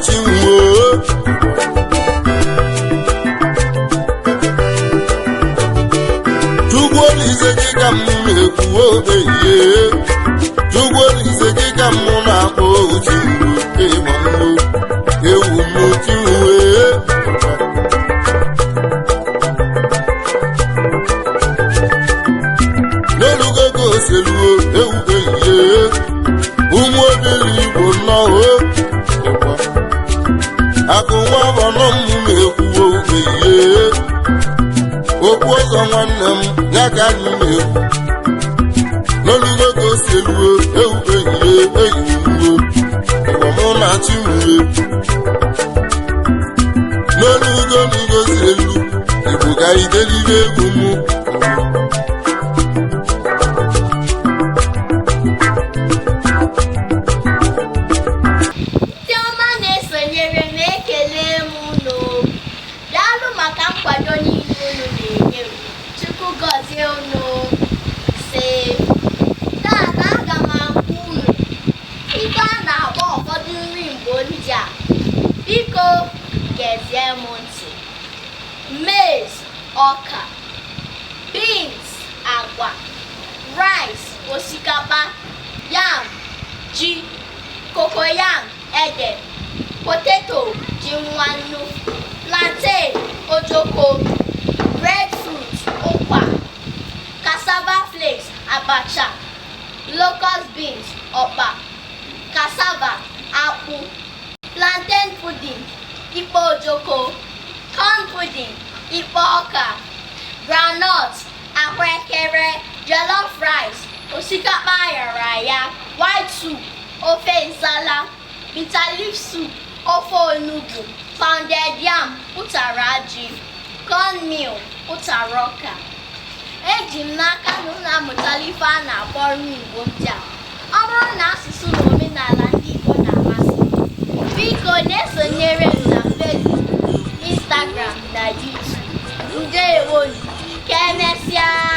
chinwo Chukwu Olise gị ka m na-ekwu ehihie Chukwu Olise gị ka m na-akpọ chinwo ịgbanwo ewu m chinwo n'elugogo oseluo ewu ehihie ụmụ obere Igbo nnọọ akụ nwa ọnọ m na-ekwuo ehihie okwu ọzọ nwanne m ya ka anyị na-ekwu n'olugogo oseluo ewu ehihie eyiwuo ịgwa mụ na chinwe n'olugo n'igozi elu Igbo ga idelibe egwu mụ maize, ọka, beans, agwa, rice, osikapa, yam, ji, cocoyam, ede, potato, ji nwannu, plantain, ojoko, breadfruit, ụkwa, cassava flakes, abacha, locust beans, ọkpa, cassava, akpụ, plantain pudding, ikpo ojoko, corn pudding, ikpo ọka, groundnut, ahụekere, jollof rice, osikapa ayaraya, white soup, ofe nsala, bitter leaf soup, ofe onugbu, pounded yam, ụtara ji, cornmeal, ụtara ọka. Eji m n'aka na unu amụtala ife a na-akpọ nri Igbo ndị a. Ọ bụrụ na asụsụ na omenala ndị Igbo na-amasị, biko na-esonyere m na Facebook, Instagram na YouTube. Ndeewonu, ka emesịa.